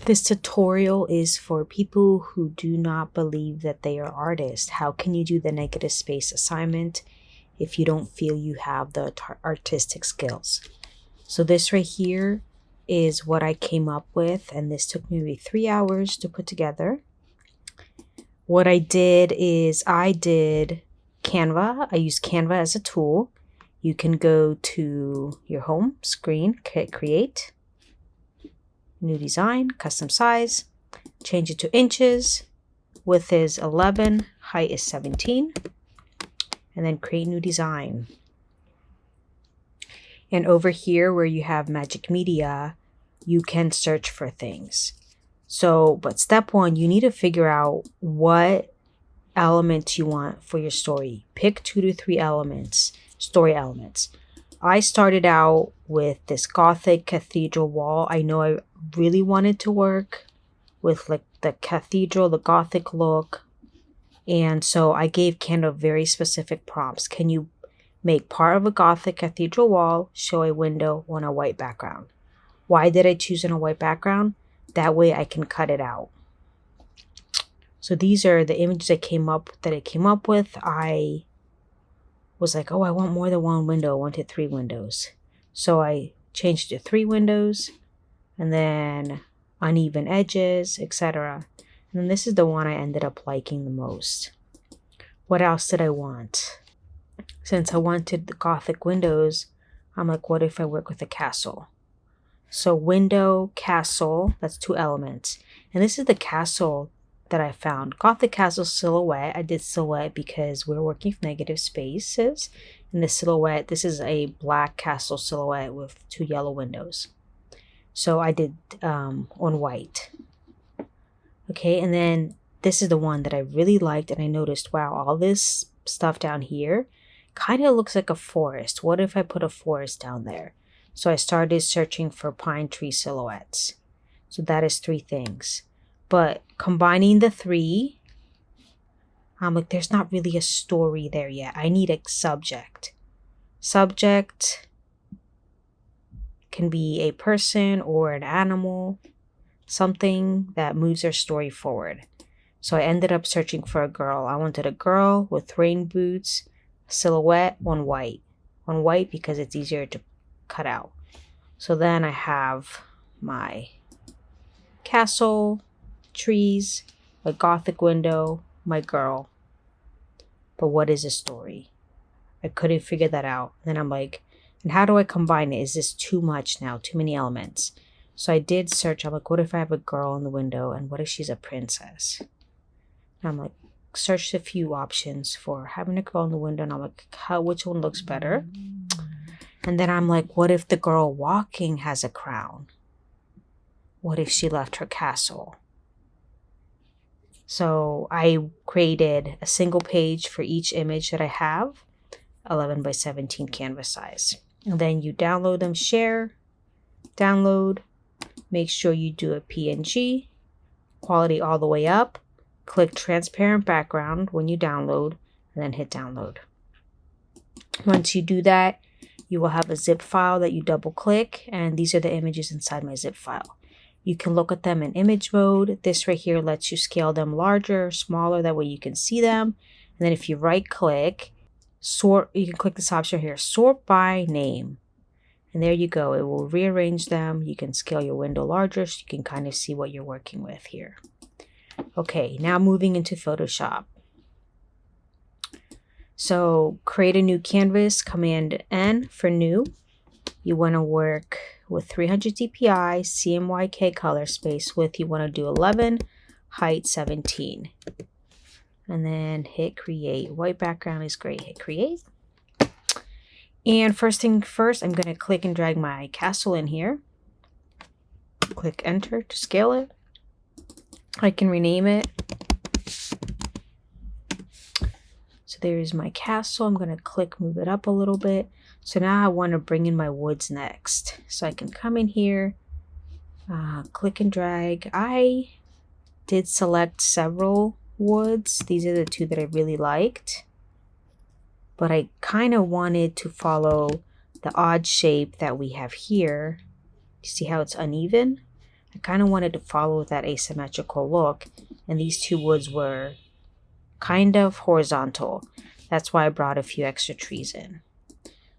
This tutorial is for people who do not believe that they are artists. How can you do the negative space assignment if you don't feel you have the artistic skills? So this right here is what I came up with, and this took me maybe 3 hours to put together. What I did is I did Canva. I use Canva as a tool. You can go to your home screen, create, new design, custom size, change it to inches, width is 11, height is 17, and then create new design. And over here where you have Magic Media, you can search for things. So, but step one, you need to figure out what elements you want for your story. Pick 2 to 3 elements, story elements. I started out with this Gothic cathedral wall. I know I really wanted to work with like the cathedral, the Gothic look. And so I gave Canva very specific prompts. Can you make part of a Gothic cathedral wall, show a window on a white background? Why did I choose on a white background? That way I can cut it out. So these are the images I came up with. I was like, oh, I want more than one window. I wanted 3 windows. So I changed it to 3 windows, and then uneven edges, etc. And then this is the one I ended up liking the most. What else did I want? Since I wanted the Gothic windows, I'm like, what if I work with a castle? So window, castle, that's 2 elements. And this is the castle that I found. Gothic castle silhouette. I did silhouette because we're working with negative spaces. And the silhouette, this is a black castle silhouette with 2 yellow windows. So I did on white. Okay, and then this is the one that I really liked, and I noticed, wow, all this stuff down here kind of looks like a forest. What if I put a forest down there? So I started searching for pine tree silhouettes. So that is 3 things. But combining the 3, I'm like, there's not really a story there yet. I need a subject. Subject can be a person or an animal, something that moves their story forward. So I ended up searching for a girl. I wanted a girl with rain boots, silhouette on white. On white because it's easier to cut out. So then I have my castle, trees, a Gothic window, my girl. But what is a story? I couldn't figure that out. Then I'm like, and how do I combine it? Is this too much now? Too many elements? So I did search. I'm like, what if I have a girl in the window, and what if she's a princess? And I'm like, searched a few options for having a girl in the window, and I'm like, which one looks better? And then I'm like, what if the girl walking has a crown? What if she left her castle? So I created a single page for each image that I have, 11 by 17 canvas size. And then you download them, share, download, make sure you do a PNG, quality all the way up, click transparent background when you download, and then hit download. Once you do that, you will have a zip file that you double click, and these are the images inside my zip file. You can look at them in image mode. This right here lets you scale them larger or smaller, that way you can see them. And then if you right click, sort, you can click this option here, sort by name. And there you go, it will rearrange them. You can scale your window larger so you can kind of see what you're working with here. Okay, now moving into Photoshop. So create a new canvas, Command N for new. You want to work with 300 dpi, CMYK color space, width you want to do 11, height 17. And then hit create. White background is great. Hit create. And first thing first, I'm going to click and drag my castle in here. Click enter to scale it. I can rename it. So there's my castle. I'm going to click, move it up a little bit. So now I want to bring in my woods next. So I can come in here, click and drag. I did select several woods. These are the 2 that I really liked. But I kind of wanted to follow the odd shape that we have here. You see how it's uneven? I kind of wanted to follow that asymmetrical look, and these two woods were kind of horizontal. That's why I brought a few extra trees in.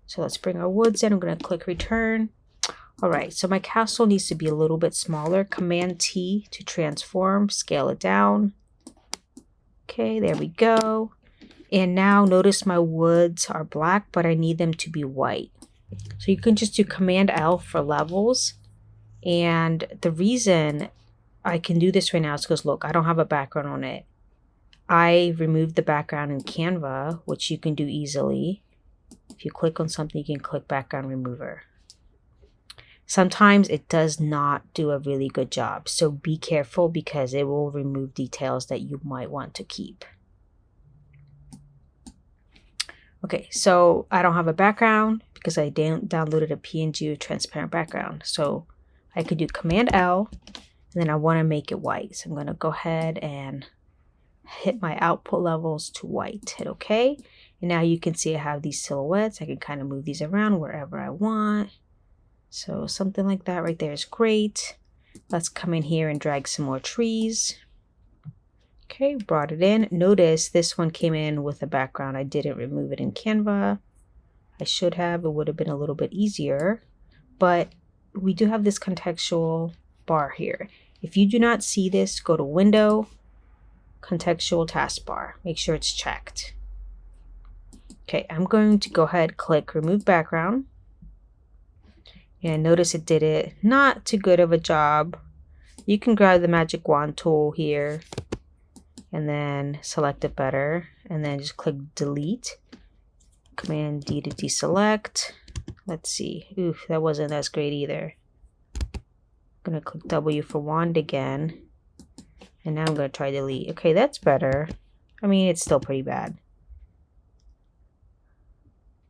So let's bring our woods in. I'm going to click return. All right, so my castle needs to be a little bit smaller. Command T to transform, scale it down. Okay, there we go. And now notice my woods are black, but I need them to be white. So you can just do Command L for levels. And the reason I can do this right now is because, look, I don't have a background on it. I removed the background in Canva, which you can do easily. If you click on something, you can click background remover. Sometimes it does not do a really good job, so be careful because it will remove details that you might want to keep. Okay, so I don't have a background because I downloaded a PNG with transparent background. So I could do Command L, and then I want to make it white. So I'm going to go ahead and hit my output levels to white. Hit OK. And now you can see I have these silhouettes. I can kind of move these around wherever I want. So something like that right there is great. Let's come in here and drag some more trees. Okay, brought it in. Notice this one came in with a background. I didn't remove it in Canva. I should have. It would have been a little bit easier. But we do have this contextual bar here. If you do not see this, go to Window, Contextual Taskbar. Make sure it's checked. Okay, I'm going to go ahead, click Remove Background. And notice it did it not too good of a job. You can grab the magic wand tool here and then select it better. And then just click Delete. Command D to deselect. Let's see. Oof, that wasn't as great either. I'm going to click W for wand again. And now I'm going to try delete. Okay, that's better. I mean, it's still pretty bad.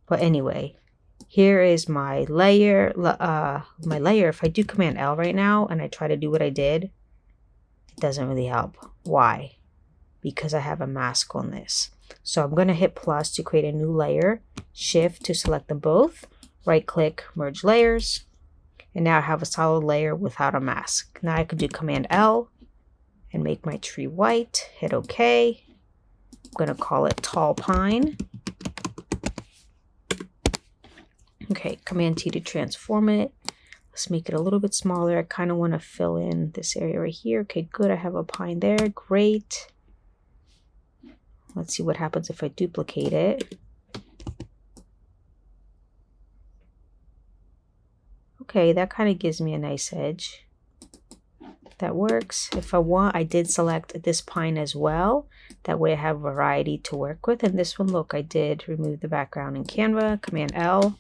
But anyway, here is my layer. If I do Command L right now and I try to do what I did, it doesn't really help. Why? Because I have a mask on this. So I'm going to hit plus to create a new layer, shift to select them both, right click, merge layers, and now I have a solid layer without a mask. Now I could do Command L and make my tree white, hit OK. I'm going to call it Tall Pine. Okay, Command T to transform it. Let's make it a little bit smaller. I kind of want to fill in this area right here. Okay, good. I have a pine there. Great. Let's see what happens if I duplicate it. Okay, that kind of gives me a nice edge. That works. If I want, I did select this pine as well. That way I have variety to work with. And this one, look, I did remove the background in Canva. Command L.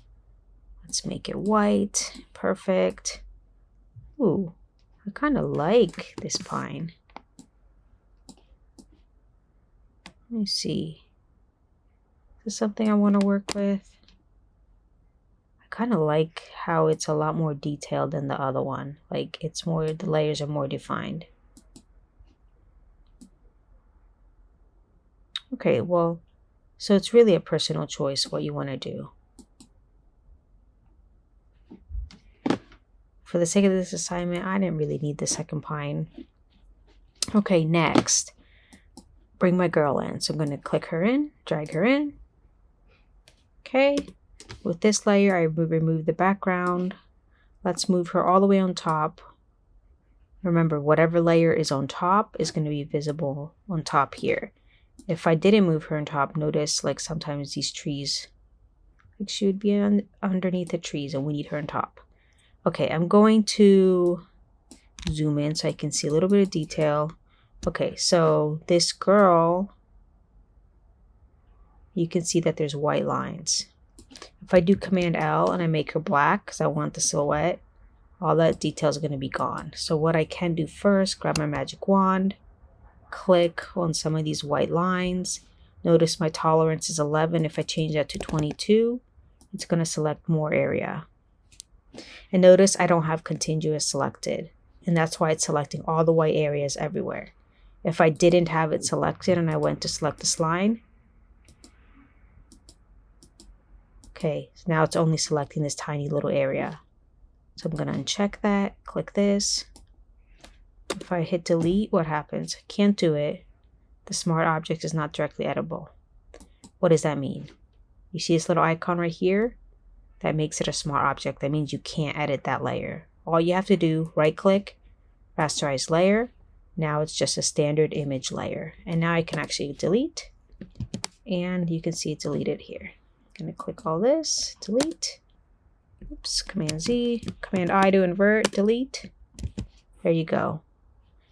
Let's make it white. Perfect. Ooh, I kind of like this pine. Let me see. Is this something I want to work with? I kind of like how it's a lot more detailed than the other one. Like it's more, the layers are more defined. Okay, well, so it's really a personal choice what you want to do. For the sake of this assignment, I didn't really need the second pine. Okay, next. Bring my girl in. So I'm going to click her in, drag her in. Okay. With this layer, I remove the background. Let's move her all the way on top. Remember, whatever layer is on top is going to be visible on top here. If I didn't move her on top, notice like sometimes these trees, like she would be underneath the trees and we need her on top. Okay, I'm going to zoom in so I can see a little bit of detail. Okay, so this girl, you can see that there's white lines. If I do Command L and I make her black because I want the silhouette, all that detail is going to be gone. So what I can do first, grab my magic wand, click on some of these white lines. Notice my tolerance is 11. If I change that to 22, it's going to select more area. And notice I don't have contiguous selected, and that's why it's selecting all the white areas everywhere. If I didn't have it selected and I went to select this line, okay, so now it's only selecting this tiny little area. So I'm going to uncheck that, click this, If I hit delete, what happens? Can't do it. The smart object is not directly editable. What does that mean? You see this little icon right here? That makes it a smart object. That means you can't edit that layer. All you have to do, right click, rasterize layer. Now it's just a standard image layer. And now I can actually delete. And you can see it deleted here. I'm gonna click all this, delete. Oops, Command Z, Command I to invert, delete. There you go.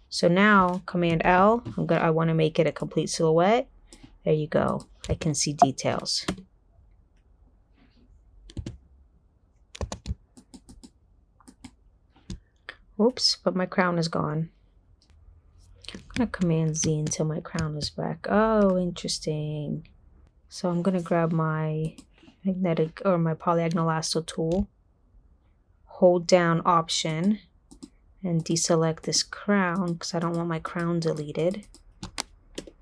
So now Command L, I want to make it a complete silhouette. There you go. I can see details. Oops, but my crown is gone. I'm going to Command Z until my crown is back. Oh, interesting. So I'm going to grab my magnetic or my polyagonal lasso tool, hold down Option, and deselect this crown because I don't want my crown deleted.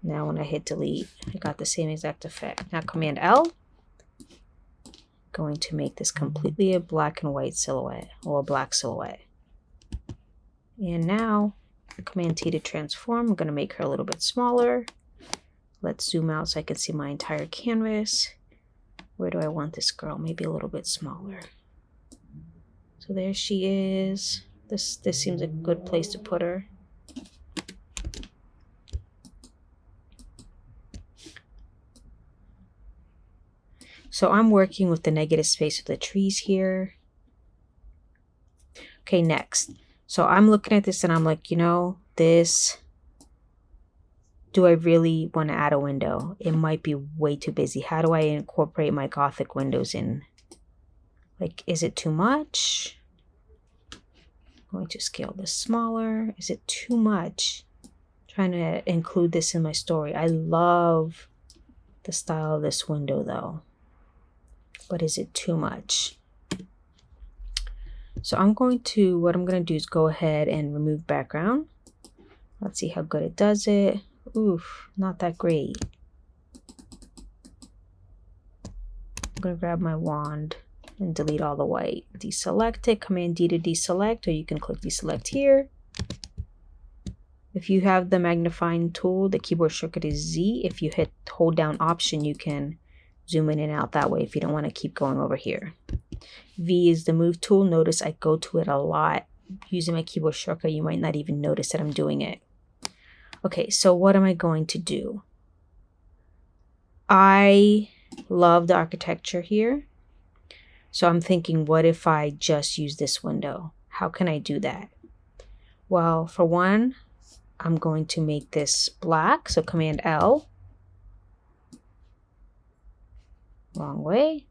Now when I hit delete, I got the same exact effect. Now Command L, going to make this completely a black and white silhouette or a black silhouette. And now Command T to transform. I'm going to make her a little bit smaller. Let's zoom out so I can see my entire canvas. Where do I want this girl? Maybe a little bit smaller. So there she is. This seems a good place to put her. So I'm working with the negative space of the trees here. Okay, next. So I'm looking at this and I'm like, you know, this, do I really want to add a window? It might be way too busy. How do I incorporate my Gothic windows in? Like, is it too much? I'm going to scale this smaller. Is it too much? I'm trying to include this in my story. I love the style of this window though. But is it too much? So what I'm going to do is go ahead and remove background. Let's see how good it does it. Oof, not that great. I'm going to grab my wand and delete all the white. Deselect it, Command D to deselect, or you can click deselect here. If you have the magnifying tool, the keyboard shortcut is Z. If you hold down Option, you can zoom in and out that way if you don't want to keep going over here. V is the move tool. Notice I go to it a lot using my keyboard shortcut. You might not even notice that I'm doing it. Okay, so what am I going to do? I love the architecture here. So I'm thinking, what if I just use this window? How can I do that? Well, for one, I'm going to make this black. So Command L. Wrong way.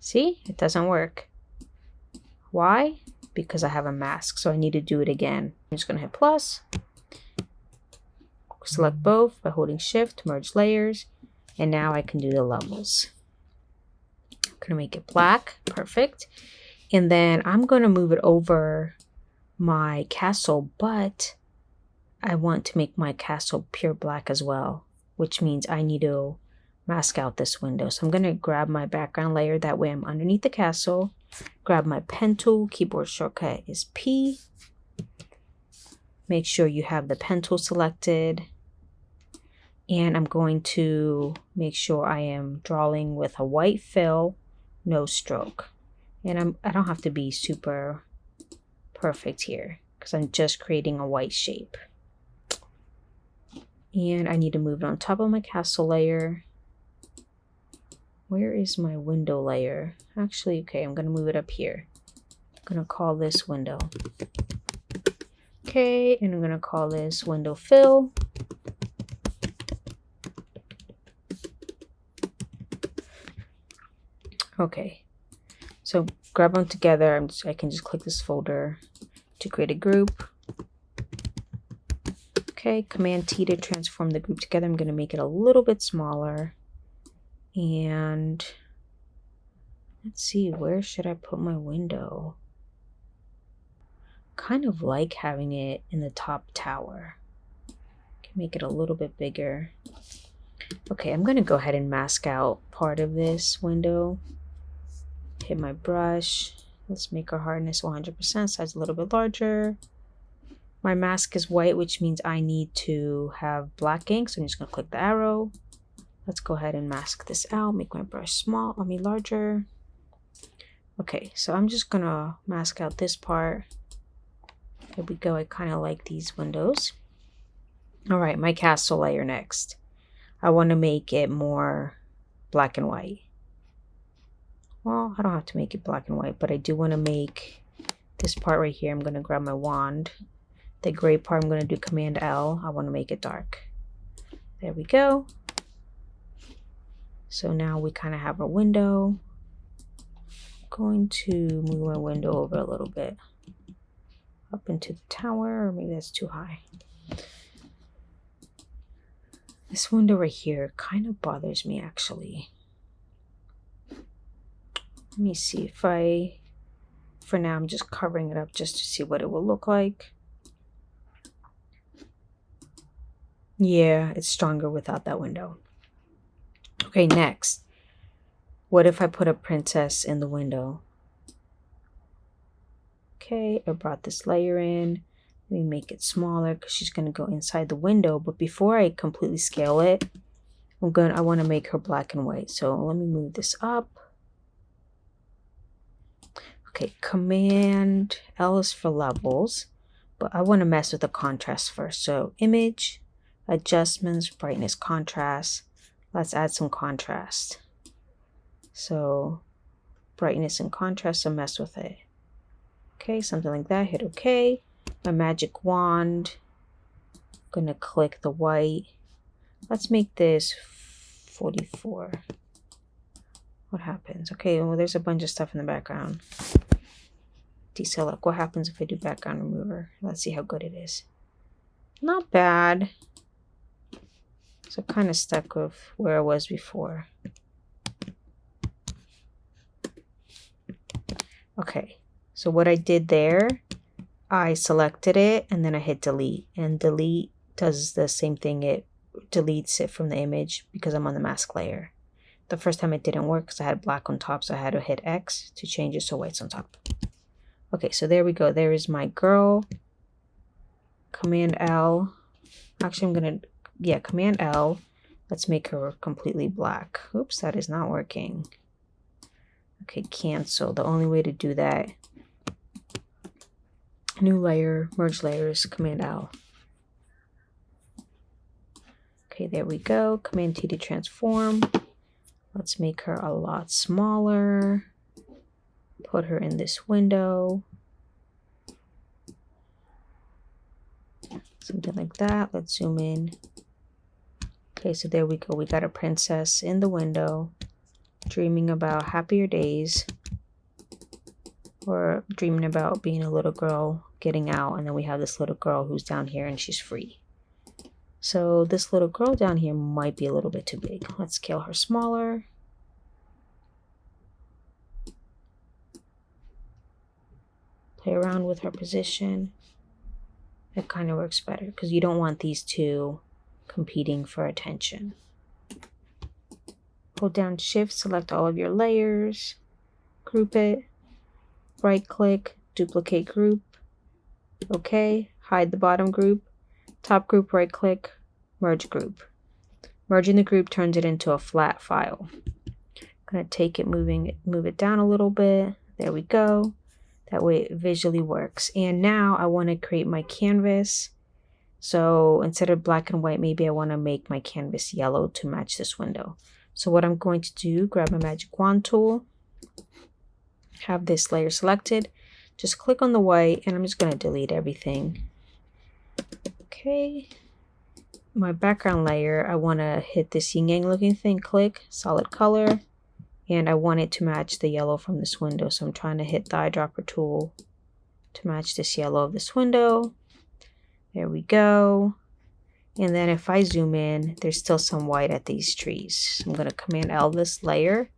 See, it doesn't work. Why? Because I have a mask, so I need to do it again. I'm just going to hit plus. Select both by holding Shift, merge layers, and now I can do the levels. I'm going to make it black. Perfect. And then I'm going to move it over my castle, but I want to make my castle pure black as well, which means I need to mask out this window. So I'm going to grab my background layer. That way I'm underneath the castle. Grab my pen tool. Keyboard shortcut is P. Make sure you have the pen tool selected. And I'm going to make sure I am drawing with a white fill, no stroke. And I don't have to be super perfect here because I'm just creating a white shape. And I need to move it on top of my castle layer. Where is my window layer? Actually, okay, I'm going to move it up here. I'm going to call this window. Okay, and I'm going to call this window fill. Okay, so grab them together. I can just click this folder to create a group. Okay, Command T to transform the group together. I'm going to make it a little bit smaller. And let's see, where should I put my window? Kind of like having it in the top tower. Can make it a little bit bigger. Okay, I'm going to go ahead and mask out part of this window. Hit my brush. Let's make our hardness 100%, size a little bit larger. My mask is white, which means I need to have black ink. So I'm just going to click the arrow. Let's go ahead and mask this out. Make my brush larger. Okay, so I'm just going to mask out this part. There we go. I kind of like these windows. All right, my castle layer next. I want to make it more black and white. Well, I don't have to make it black and white, but I do want to make this part right here. I'm going to grab my wand. The gray part, I'm going to do Command L. I want to make it dark. There we go. So now we kind of have a window. I'm going to move my window over a little bit. Up into the tower, or maybe that's too high. This window right here kind of bothers me actually. Let me see if for now I'm just covering it up just to see what it will look like. Yeah, it's stronger without that window. Okay, next. What if I put a princess in the window? Okay, I brought this layer in. Let me make it smaller because she's going to go inside the window. But before I completely scale it, I want to make her black and white. So let me move this up. Okay, Command L is for levels, but I want to mess with the contrast first. So Image, Adjustments, Brightness, Contrast. Let's add some contrast. So brightness and contrast, so mess with it. Okay, something like that. Hit OK. My magic wand. I'm gonna click the white. Let's make this 44. What happens? Okay, well, there's a bunch of stuff in the background. Deselect. What happens if I do background remover? Let's see how good it is. Not bad. So kind of stuck with where I was before. Okay, so what I did there, I selected it and then I hit delete. And delete does the same thing. It deletes it from the image because I'm on the mask layer. The first time it didn't work because I had black on top, so I had to hit X to change it so white's on top. Okay, so there we go. There is my girl. Command L. Actually, I'm going to, Command L. Let's make her completely black. Oops, that is not working. Okay, cancel. The only way to do that, new layer, merge layers, Command L. Okay, there we go. Command T to transform. Let's make her a lot smaller. Put her in this window. Something like that. Let's zoom in. Okay, so there we go. We got a princess in the window, dreaming about happier days, or dreaming about being a little girl getting out. And then we have this little girl who's down here and she's free. So this little girl down here might be a little bit too big. Let's scale her smaller. Play around with her position. It kind of works better because you don't want these two competing for attention. Hold down Shift, select all of your layers, group it, right click, duplicate group. Okay, hide the bottom group, top group, right click, merge group. Merging the group turns it into a flat file. I'm gonna take it, move it down a little bit. There we go. That way it visually works. And now I want to create my canvas. So instead of black and white, maybe I want to make my canvas yellow to match this window. So what I'm going to do, grab my magic wand tool, have this layer selected, just click on the white, and I'm just going to delete everything. Okay. My background layer, I want to hit this yin-yang looking thing, click, solid color. And I want it to match the yellow from this window. So I'm trying to hit the eyedropper tool to match this yellow of this window. There we go. And then if I zoom in, there's still some white at these trees. I'm going to Command L this layer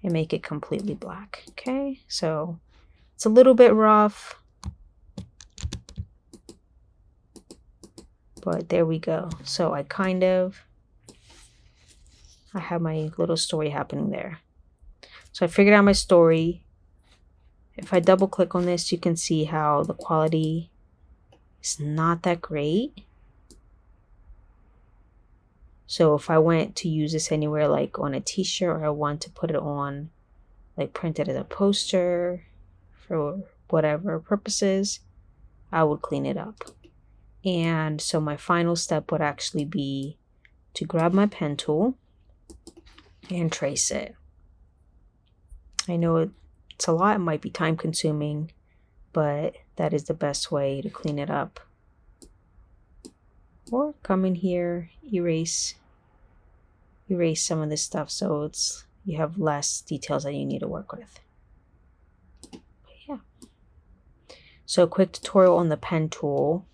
and make it completely black. Okay, so it's a little bit rough, but there we go. So I have my little story happening there. So I figured out my story. If I double click on this, you can see how the quality is not that great. So if I went to use this anywhere, like on a t-shirt, or I want to put it on, like print it as a poster for whatever purposes, I would clean it up. And so my final step would actually be to grab my pen tool and trace it. I know it's a lot, it might be time consuming, but that is the best way to clean it up. Or come in here, erase some of this stuff so you have less details that you need to work with. But yeah. So a quick tutorial on the pen tool.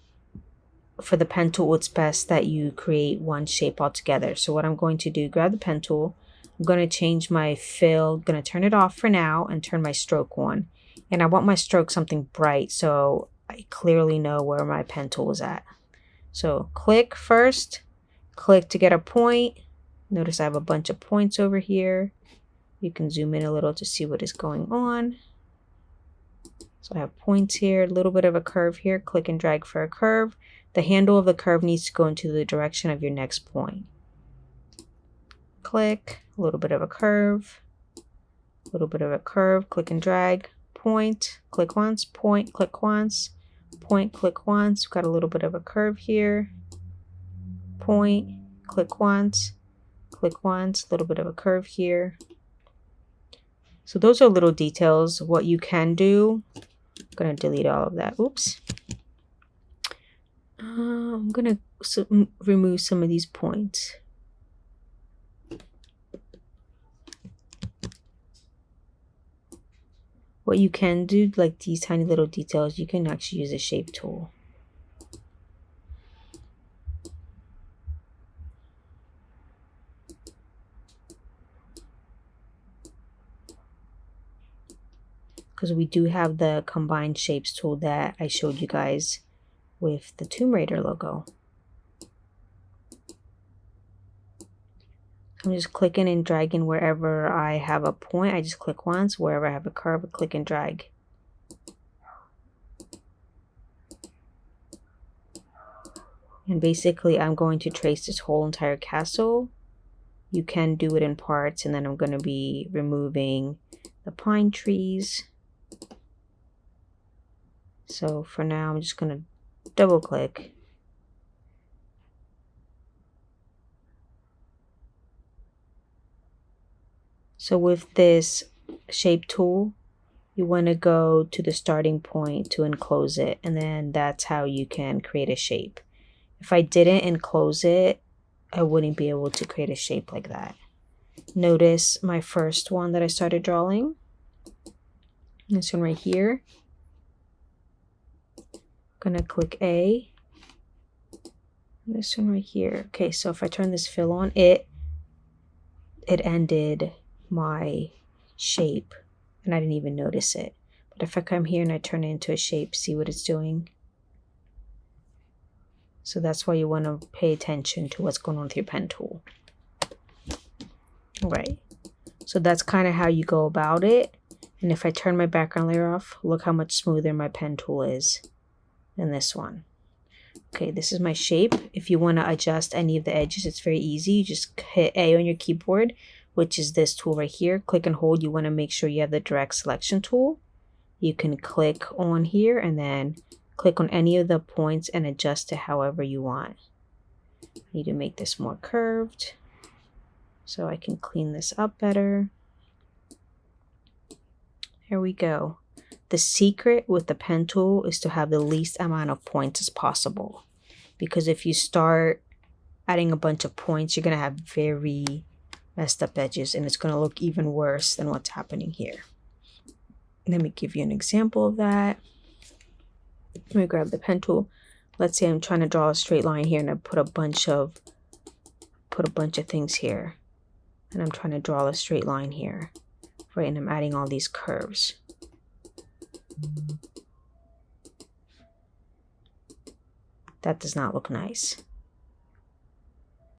For the pen tool, it's best that you create one shape altogether. So what I'm going to do, grab the pen tool, I'm going to change my fill, I'm going to turn it off for now and turn my stroke on. And I want my stroke something bright so I clearly know where my pen tool is at. So click first, click to get a point. Notice I have a bunch of points over here. You can zoom in a little to see what is going on. So I have points here, a little bit of a curve here, click and drag for a curve. The handle of the curve needs to go into the direction of your next point. Click, a little bit of a curve, a little bit of a curve, click and drag, point, click once, point, click once, point, click once. We've got a little bit of a curve here, point, click once, a little bit of a curve here. So those are little details. What you can do, I'm going to delete all of that. Oops. I'm going to remove some of these points. What you can do, like these tiny little details, you can actually use a shape tool. Because we do have the combined shapes tool that I showed you guys with the Tomb Raider logo. I'm just clicking and dragging wherever I have a point. I just click once. Wherever I have a curve, I click and drag. And basically, I'm going to trace this whole entire castle. You can do it in parts, and then I'm going to be removing the pine trees. So for now, I'm just going to double click. So with this shape tool, you want to go to the starting point to enclose it, and then that's how you can create a shape. If I didn't enclose it, I wouldn't be able to create a shape like that. Notice my first one that I started drawing. This one right here. I'm gonna click A. This one right here. Okay, so if I turn this fill on, it ended my shape and I didn't even notice it. But if I come here and I turn it into a shape, see what it's doing? So that's why you want to pay attention to what's going on with your pen tool. Right. So that's kind of how you go about it. And if I turn my background layer off, look how much smoother my pen tool is than this one. Okay, this is my shape. If you want to adjust any of the edges, it's very easy. You just hit A on your keyboard, which is this tool right here. Click and hold. You want to make sure you have the direct selection tool. You can click on here and then click on any of the points and adjust it however you want. I need to make this more curved so I can clean this up better. Here we go. The secret with the pen tool is to have the least amount of points as possible, because if you start adding a bunch of points, you're going to have very messed up edges and it's going to look even worse than what's happening here. Let me give you an example of that. Let me grab the pen tool. Let's say I'm trying to draw a straight line here and I put a bunch of things here, and I'm trying to draw a straight line here, right? And I'm adding all these curves. That does not look nice.